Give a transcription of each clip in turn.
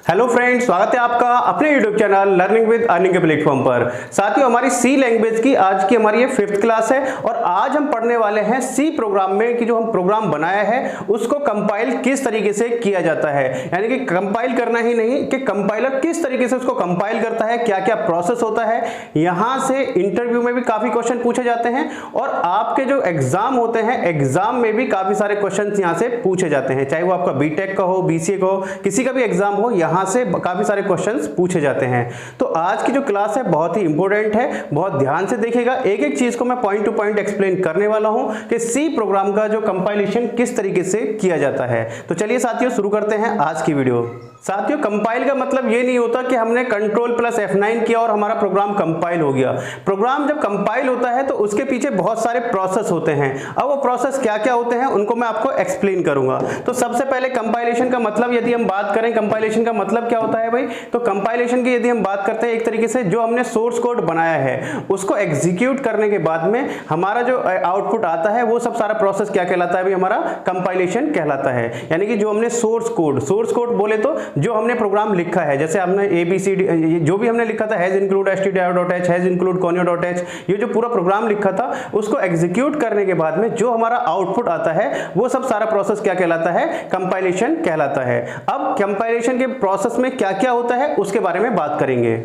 Hello friends, स्वागत है आपका अपने YouTube channel learning with earning के प्लेटफॉर्म पर। साथियों, हमारी सी लैंग्वेज की आज की हमारी ये 5th क्लास है और आज हम पढ़ने वाले हैं सी प्रोग्राम में कि जो हम प्रोग्राम बनाया है उसको कंपाइल किस तरीके से किया जाता है। यानी कि कंपाइल करना ही नहीं कि कंपाइलर किस तरीके से उसको कंपाइल करता है, क्या क्या प्रोसेस होता है। यहां से इंटरव्यू में भी काफी क्वेश्चन पूछे जाते हैं और आपके जो एग्जाम होते हैं एग्जाम में भी काफी सारे क्वेश्चन यहां से पूछे जाते हैं, चाहे वो आपका बीटेक का हो, बीसीए का हो, किसी का भी एग्जाम हो, यहां से काफी सारे क्वेश्चंस पूछे जाते हैं। तो आज की जो क्लास है बहुत ही इंपॉर्टेंट है, बहुत ध्यान से देखिएगा। एक एक चीज को मैं पॉइंट टू पॉइंट एक्सप्लेन करने वाला हूं कि सी प्रोग्राम का जो कंपाइलेशन किस तरीके से किया जाता है। तो चलिए साथियों शुरू करते हैं आज की वीडियो। साथियों, कंपाइल का मतलब ये नहीं होता कि हमने कंट्रोल प्लस F9 किया और हमारा प्रोग्राम कंपाइल हो गया। प्रोग्राम जब कंपाइल होता है तो उसके पीछे बहुत सारे प्रोसेस होते हैं। अब वो प्रोसेस क्या क्या होते हैं उनको मैं आपको एक्सप्लेन करूंगा। तो सबसे पहले कंपाइलेशन का मतलब यदि हम बात करें, कंपाइलेशन का मतलब क्या होता है भाई, तो कंपाइलेशन की यदि हम बात करते हैं, एक तरीके से जो हमने सोर्स कोड बनाया है उसको एग्जीक्यूट करने के बाद में हमारा जो आउटपुट आता है वो सब सारा प्रोसेस क्या कहलाता है भाई, हमारा कंपाइलेशन कहलाता है। यानी कि जो हमने सोर्स कोड बोले तो जो हमने प्रोग्राम लिखा है, जैसे हमने ABCD जो भी हमने लिखा था, has include stdio.h, has include conio.h, ये जो पूरा प्रोग्राम लिखा था उसको एग्जीक्यूट करने के बाद में जो हमारा आउटपुट आता है वो सब सारा प्रोसेस क्या कहलाता है, कंपाइलेशन कहलाता है। अब कंपाइलेशन के प्रोसेस में क्या क्या होता है उसके बारे में बात करेंगे।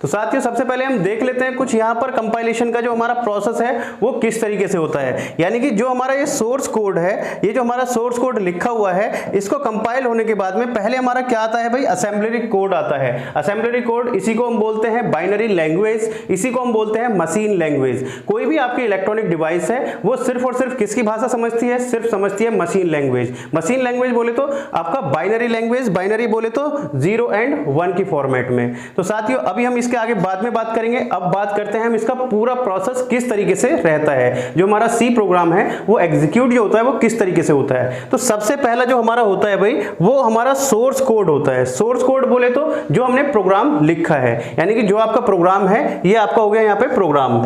तो साथियों सबसे पहले हम देख लेते हैं कुछ यहाँ पर कंपाइलेशन का जो हमारा प्रोसेस है वो किस तरीके से होता है। यानी कि जो हमारा ये सोर्स कोड है, ये जो हमारा सोर्स कोड लिखा हुआ है, इसको कंपाइल होने के बाद में पहले हमारा क्या आता है भाई, असेंबलरी कोड आता है। असेंबलरी कोड, इसी को हम बोलते हैं बाइनरी लैंग्वेज, इसी को हम बोलते हैं मशीन लैंग्वेज। कोई भी आपकी इलेक्ट्रॉनिक डिवाइस है वो सिर्फ और सिर्फ किसकी भाषा समझती है, सिर्फ समझती है मशीन लैंग्वेज। मशीन लैंग्वेज बोले तो आपका बाइनरी लैंग्वेज, बाइनरी बोले तो 0 और 1 की फॉर्मेट में। तो साथियों अभी हम आगे बाद में बात करेंगे। अब बात करते हैं हम इसका पूरा प्रोसेस किस तरीके से रहता है, जो हमारा सी प्रोग्राम है वो एग्जीक्यूट जो होता है वो किस तरीके से होता है। तो सबसे पहला जो हमारा होता है भाई वो हमारा सोर्स कोड होता है। सोर्स कोड बोले तो जो हमने प्रोग्राम लिखा है, यानी कि जो आपका प्रोग्राम है ये आपका हो गया यहाँ पे प्रोग्राम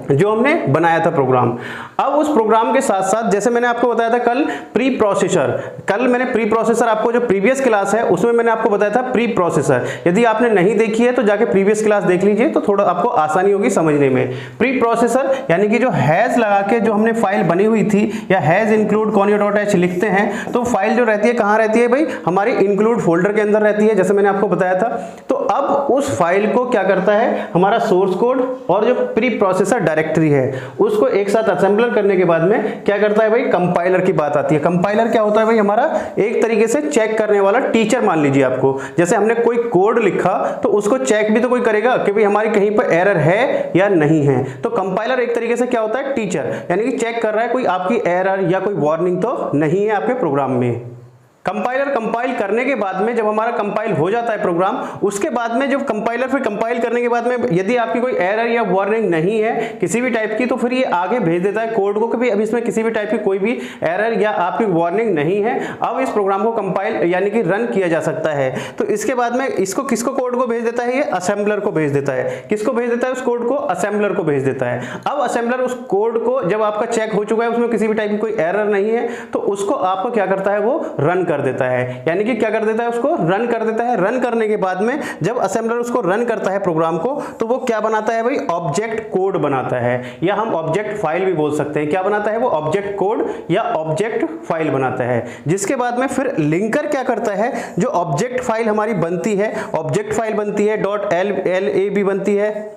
जो हमने बनाया था प्रोग्राम। अब उस प्रोग्राम के साथ साथ जैसे मैंने आपको बताया था कल प्री प्रोसेसर आपको जो प्रीवियस क्लास है उसमें मैंने आपको बताया था प्री प्रोसेसर। यदि आपने नहीं देखी है तो जाके प्रीवियस क्लास देख लीजिए तो थोड़ा आपको आसानी होगी समझने में। प्री प्रोसेसर यानी कि जो हैज लगा के जो हमने फाइल बनी हुई थी या हैज इंक्लूड conio.h लिखते हैं तो फाइल जो रहती है कहाँ रहती है भाई, हमारी इंक्लूड फोल्डर के अंदर रहती है, जैसे मैंने आपको बताया था। तो अब उस फाइल को क्या करता है हमारा सोर्स कोड और जो प्री प्रोसेसर डायरेक्टरी है उसको एक साथ असेंबलर करने के बाद में क्या करता है भाई, कंपाइलर की बात आती है। कंपाइलर क्या होता है भाई, हमारा एक तरीके से चेक करने वाला टीचर मान लीजिए आपको। जैसे हमने कोई कोड लिखा तो उसको चेक भी तो कोई करेगा कि भाई हमारी कहीं पर एरर है या नहीं है। तो कंपाइलर एक तरीके से क्या होता है, टीचर, यानी कि चेक कर रहा है कोई आपकी एरर या कोई वार्निंग तो नहीं है आपके प्रोग्राम में। कंपाइलर कंपाइल करने के बाद में जब हमारा कंपाइल हो जाता है प्रोग्राम, उसके बाद में जब कंपाइलर फिर कंपाइल करने के बाद में यदि आपकी कोई एरर या वार्निंग नहीं है किसी भी टाइप की तो फिर ये आगे भेज देता है कोड को कि भाई अब इसमें किसी भी टाइप की कोई भी एरर या आपकी वार्निंग नहीं है, अब इस प्रोग्राम को कंपाइल यानी कि रन किया जा सकता है। तो इसके बाद में इसको किसको कोड को भेज देता है, ये असेंबलर को भेज देता है। किसको भेज देता है, उस कोड को असेंबलर को भेज देता है। अब असेंबलर उस कोड को जब आपका चेक हो चुका है उसमें किसी भी टाइप की कोई एरर नहीं है तो उसको आपको क्या करता है, वो रन कर देता है। यानी कि क्या कर देता है, उसको रन कर देता है। रन करने के बाद में जब असेंबलर उसको रन करता है प्रोग्राम को तो वो क्या बनाता है भाई, ऑब्जेक्ट कोड बनाता है, या हम ऑब्जेक्ट फाइल भी बोल सकते हैं। क्या बनाता है वो, ऑब्जेक्ट कोड या ऑब्जेक्ट फाइल बनाता है। जिसके बाद में फिर लिंकर क्या करता है, जो ऑब्जेक्ट फाइल हमारी बनती है, ऑब्जेक्ट फाइल बनती है, .lab बनती है,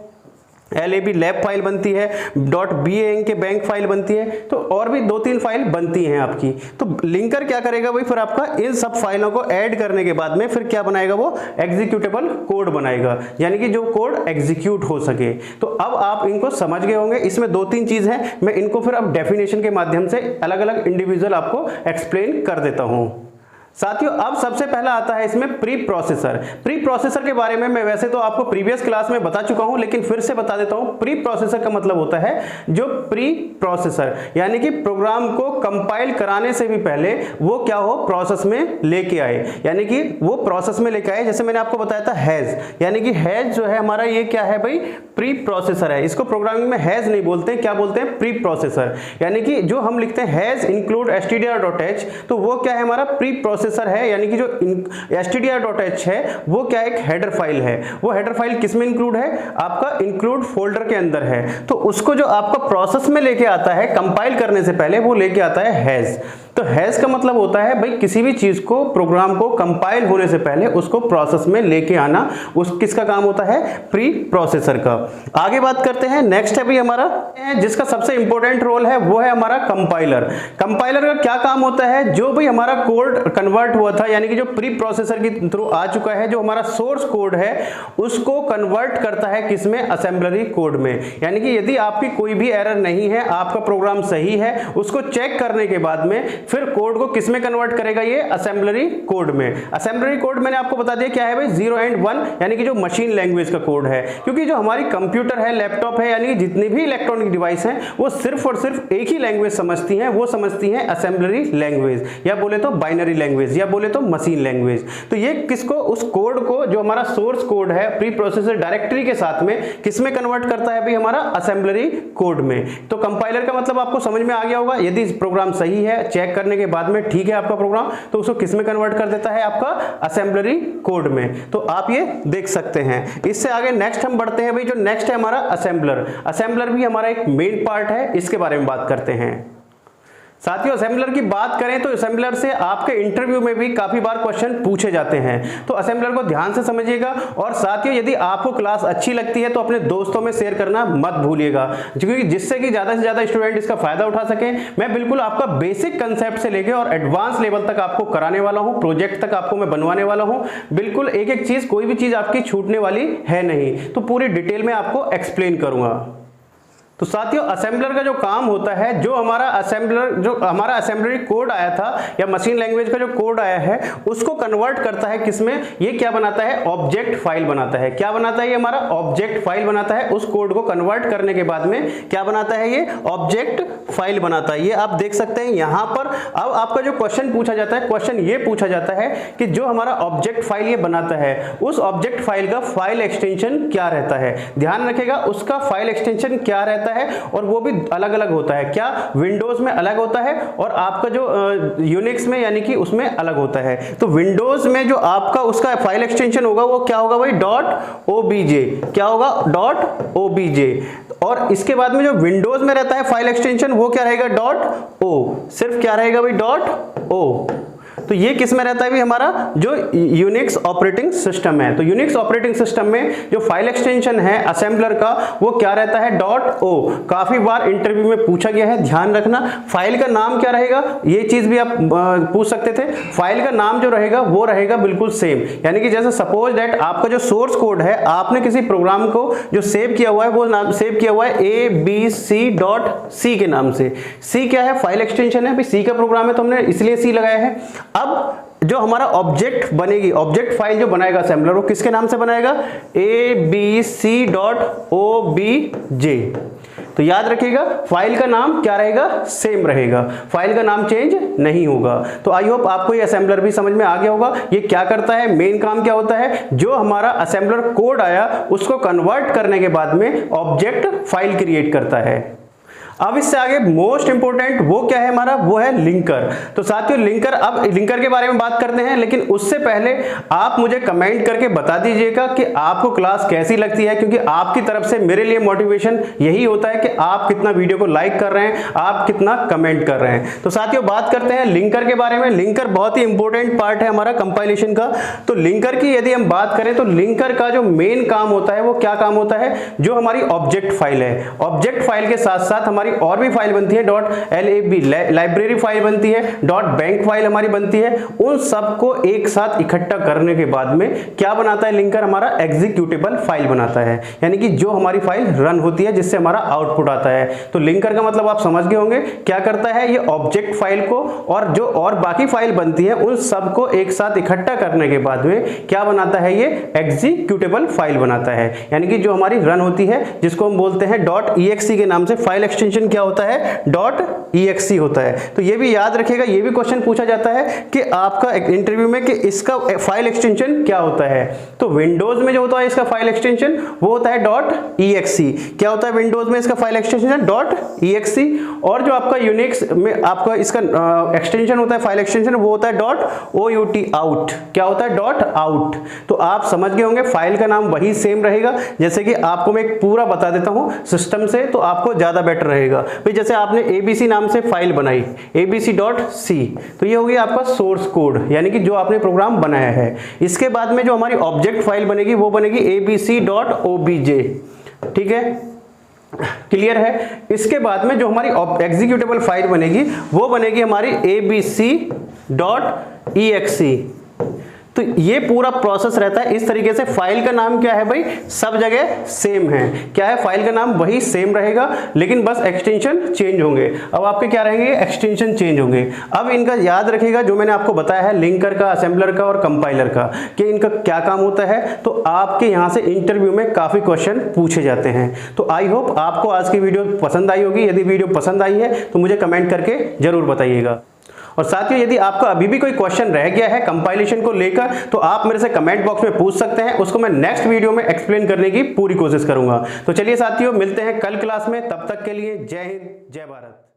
LAB लैब फाइल बनती है, .bang के बैंक फाइल बनती है, तो और भी 2-3 फाइल बनती हैं आपकी। तो लिंकर क्या करेगा भाई, फिर आपका इन सब फाइलों को ऐड करने के बाद में फिर क्या बनाएगा, वो एग्जीक्यूटेबल कोड बनाएगा, यानी कि जो कोड एग्जीक्यूट हो सके। तो अब आप इनको समझ गए होंगे। इसमें 2-3 चीज है, मैं इनको फिर अब डेफिनेशन के माध्यम से अलग अलग इंडिविजुअल आपको एक्सप्लेन कर देता हूं। साथियों अब सबसे पहला आता है इसमें प्री प्रोसेसर। प्री प्रोसेसर के बारे में मैं वैसे तो आपको प्रीवियस क्लास में बता चुका हूं लेकिन फिर से बता देता हूं। प्री प्रोसेसर का मतलब होता है जो प्री प्रोसेसर, यानी कि प्रोग्राम को कंपाइल कराने से भी पहले वो क्या हो, प्रोसेस में लेके आए, यानी कि वो प्रोसेस में लेके आए। जैसे मैंने आपको बताया था हैज, यानी कि हैज जो है हमारा ये क्या है भाई, प्री प्रोसेसर है। इसको प्रोग्रामिंग में हैज नहीं बोलते, क्या बोलते हैं, प्री प्रोसेसर। यानी कि जो हम लिखते हैं हैज इंक्लूड stdio.h तो वो क्या है, हमारा प्री प्रोसेसर प्रोसेसर है यानी कि जो stdio.h है वो क्या एक हेडर फाइल है। वो हेडर फाइल किस में इंक्लूड है, आपका इंक्लूड फोल्डर के अंदर है। तो उसको जो आपका प्रोसेस में लेके आता है कंपाइल करने से पहले वो लेके आता है हैज। तो हैज का मतलब होता है भाई किसी भी चीज को, प्रोग्राम को कंपाइल होने से पहले उसको प्रोसेस में लेके आना, उस किसका काम होता है, प्री प्रोसेसर का। आगे बात करते हैं, नेक्स्ट है भाई हमारा जिसका सबसे इंपॉर्टेंट रोल है वो है हमारा कंपाइलर। कंपाइलर का क्या काम होता है, जो भाई हमारा कोड कन्वर्ट हुआ था यानी कि जो प्री प्रोसेसर के थ्रू आ चुका है, जो हमारा सोर्स कोड है उसको कन्वर्ट करता है किसमें, असेंबलरी कोड में। यानी कि यदि आपकी कोई भी एरर नहीं है, आपका प्रोग्राम सही है, उसको चेक करने के बाद में फिर कोड को किस में कन्वर्ट करेगा, ये असेंबलरी कोड में। असेंबलरी कोड मैंने आपको बता दिया क्या है भाई, 0 एंड 1 यानी कि जो मशीन लैंग्वेज का कोड है। क्योंकि जो हमारी कंप्यूटर है, लैपटॉप है, यानी कि जितनी भी इलेक्ट्रॉनिक डिवाइस हैं वो सिर्फ और सिर्फ एक ही लैंग्वेज समझती हैं, वो समझती हैं असेंबलरी लैंग्वेज, या बोले तो बाइनरी लैंग्वेज, या बोले तो मशीन लैंग्वेज। तो ये किसको, उस कोड को जो हमारा सोर्स कोड है प्री प्रोसेसर डायरेक्टरी के साथ में किस में कन्वर्ट करता है भाई, हमारा असेंबलरी कोड में। तो कंपाइलर का मतलब आपको समझ में आ गया होगा, यदि प्रोग्राम सही है, चेक करने के बाद में ठीक है आपका प्रोग्राम, तो उसको किस में कन्वर्ट कर देता है, आपका असेंबलरी कोड में। तो आप ये देख सकते हैं। इससे आगे नेक्स्ट हम बढ़ते हैं भाई, जो नेक्स्ट है हमारा असेंबलर। असेंबलर भी हमारा एक मेन पार्ट है, इसके बारे में बात करते हैं। साथियों असेंबलर की बात करें तो असेंबलर से आपके इंटरव्यू में भी काफी बार क्वेश्चन पूछे जाते हैं, तो असेंबलर को ध्यान से समझिएगा। और साथियों यदि आपको क्लास अच्छी लगती है तो अपने दोस्तों में शेयर करना मत भूलिएगा, क्योंकि जिससे कि ज्यादा से ज्यादा स्टूडेंट इसका फायदा उठा सके। मैं बिल्कुल आपका बेसिक कंसेप्ट से लेके और एडवांस लेवल तक आपको कराने वाला हूं, प्रोजेक्ट तक आपको मैं बनवाने वाला हूं। बिल्कुल एक एक चीज, कोई भी चीज आपकी छूटने वाली है नहीं, तो पूरी डिटेल में आपको एक्सप्लेन करूंगा। तो साथियों असेंबलर का जो काम होता है, जो हमारा असेंबलरी कोड आया था या मशीन लैंग्वेज का जो कोड आया है उसको कन्वर्ट करता है किसमें, ये क्या बनाता है, ऑब्जेक्ट फाइल बनाता है। क्या बनाता है ये हमारा ऑब्जेक्ट फाइल बनाता है। उस कोड को कन्वर्ट करने के बाद में क्या बनाता है, ये ऑब्जेक्ट फाइल बनाता है। ये आप देख सकते हैं यहां पर। अब आपका जो क्वेश्चन पूछा जाता है, क्वेश्चन ये पूछा जाता है कि जो हमारा ऑब्जेक्ट फाइल ये बनाता है, उस ऑब्जेक्ट फाइल का फाइल एक्सटेंशन क्या रहता है। ध्यान रखिएगा उसका फाइल एक्सटेंशन क्या रहता है, और वो भी अलग अलग होता है। क्या विंडोज में अलग होता है और आपका जो यूनिक्स में यानी कि उसमें अलग होता है। तो विंडोज में जो आपका उसका फाइल एक्सटेंशन होगा वो क्या होगा भाई, .obj। क्या होगा, .obj। और इसके बाद में जो विंडोज में रहता है फाइल एक्सटेंशन वो क्या रहेगा, .o। सिर्फ क्या रहेगा भाई, .o। तो ये किस में रहता है भी, हमारा जो यूनिक्स ऑपरेटिंग सिस्टम है। तो यूनिक्स ऑपरेटिंग सिस्टम में जो फाइल एक्सटेंशन है असेंबलर का वो क्या रहता है, .o। काफी बार इंटरव्यू में पूछा गया है, ध्यान रखना। फाइल का नाम क्या रहेगा, ये चीज भी आप पूछ सकते थे। फाइल का नाम जो रहेगा वो रहेगा बिल्कुल सेम, यानी कि जैसे सपोज दैट आपका जो सोर्स कोड है, आपने किसी प्रोग्राम को जो सेव किया हुआ है वो नाम सेव किया हुआ है abc.c के नाम से। सी क्या है, फाइल एक्सटेंशन है, सी का प्रोग्राम है तो हमने इसलिए सी लगाया है। अब जो हमारा ऑब्जेक्ट बनेगी, ऑब्जेक्ट फाइल जो बनाएगा असेंबलर, वो किसके नाम से बनाएगा, abc.obj। तो याद रखिएगा फाइल का नाम क्या रहेगा, सेम रहेगा, फाइल का नाम चेंज नहीं होगा। तो आई होप आपको ये असेंबलर भी समझ में आ गया होगा। ये क्या करता है, मेन काम क्या होता है, जो हमारा असेंबलर कोड आया उसको कन्वर्ट करने के बाद में ऑब्जेक्ट फाइल क्रिएट करता है। अब इससे आगे मोस्ट इंपोर्टेंट वो क्या है हमारा, वो है लिंकर। तो साथियों लिंकर, अब लिंकर के बारे में बात करते हैं, लेकिन उससे पहले आप मुझे कमेंट करके बता दीजिएगा कि आपको क्लास कैसी लगती है, क्योंकि आपकी तरफ से मेरे लिए मोटिवेशन यही होता है कि आप कितना वीडियो को लाइक कर रहे हैं, आप कितना कमेंट कर रहे हैं। तो साथियों बात करते हैं लिंकर के बारे में। लिंकर बहुत ही इंपॉर्टेंट पार्ट है हमारा कंपाइलेशन का। तो लिंकर की यदि हम बात करें तो लिंकर का जो मेन काम होता है वो क्या काम होता है, जो हमारी ऑब्जेक्ट फाइल है, ऑब्जेक्ट फाइल के साथ साथ हमारी और भी फाइल बनती है, .lab लाइब्रेरी फाइल बनती है, .bank फाइल हमारी बनती है। उन सबको एक साथ इकट्ठा करने के बाद में क्या बनाता है लिंकर, हमारा एग्जीक्यूटेबल फाइल बनाता है, यानी कि जो हमारी फाइल रन होती है जिससे हमारा आउटपुट आता है। तो लिंकर का मतलब आप समझ गए होंगे क्या करता है, ये ऑब्जेक्ट फाइल को और जो और बाकी फाइल बनती है उन सबको एक साथ इकट्ठा करने के बाद में क्या बनाता है, ये एग्जीक्यूटेबल फाइल बनाता है, यानी कि जो हमारी रन होती है जिसको हम बोलते हैं .exe के नाम से फाइल एक्सटेंशन एक्सटेंशन क्या होता है, .exe होता है। तो ये भी याद रखिएगा, ये भी क्वेश्चन पूछा जाता है कि आपका इंटरव्यू में कि इसका फाइल एक्सटेंशन क्या होता है। तो विंडोज में जो होता है इसका फाइल एक्सटेंशन वो होता है .exe। क्या होता है विंडोज में इसका फाइल एक्सटेंशन, .exe। और जो आपका यूनिक्स में आपका इसका एक्सटेंशन होता है, फाइल एक्सटेंशन, वो होता है .out। क्या होता है, .out। तो आप समझ गए होंगे, फाइल का नाम वही सेम रहेगा। जैसे कि आपको मैं एक पूरा बता देता हूं सिस्टम से, तो आपको ज्यादा बेटर रहेगा। भाई जैसे आपने abc नाम से फाइल बनाई, abc.c, तो ये हो गया आपका सोर्स कोड, यानी कि जो आपने प्रोग्राम बनाया है। इसके बाद में जो हमारी ऑब्जेक्ट फाइल बनेगी वो बनेगी abc.obj। ठीक है, क्लियर है। इसके बाद में जो हमारी एग्जीक्यूटेबल फाइल बनेगी वो बनेगी हमारी abc.exe। तो ये पूरा प्रोसेस रहता है इस तरीके से। फाइल का नाम क्या है भाई, सब जगह सेम है। क्या है, फाइल का नाम वही सेम रहेगा, लेकिन बस एक्सटेंशन चेंज होंगे। अब आपके क्या रहेंगे, एक्सटेंशन चेंज होंगे। अब इनका याद रखिएगा जो मैंने आपको बताया है, लिंकर का, असेंबलर का और कंपाइलर का, कि इनका क्या काम होता है। तो आपके यहाँ से इंटरव्यू में काफी क्वेश्चन पूछे जाते हैं। तो आई होप आपको आज की वीडियो पसंद आई होगी। यदि वीडियो पसंद आई है तो मुझे कमेंट करके जरूर बताइएगा। और साथियों, यदि आपका अभी भी कोई क्वेश्चन रह गया है कंपाइलेशन को लेकर, तो आप मेरे से कमेंट बॉक्स में पूछ सकते हैं। उसको मैं नेक्स्ट वीडियो में एक्सप्लेन करने की पूरी कोशिश करूंगा। तो चलिए साथियों, मिलते हैं कल क्लास में। तब तक के लिए जय हिंद, जय भारत।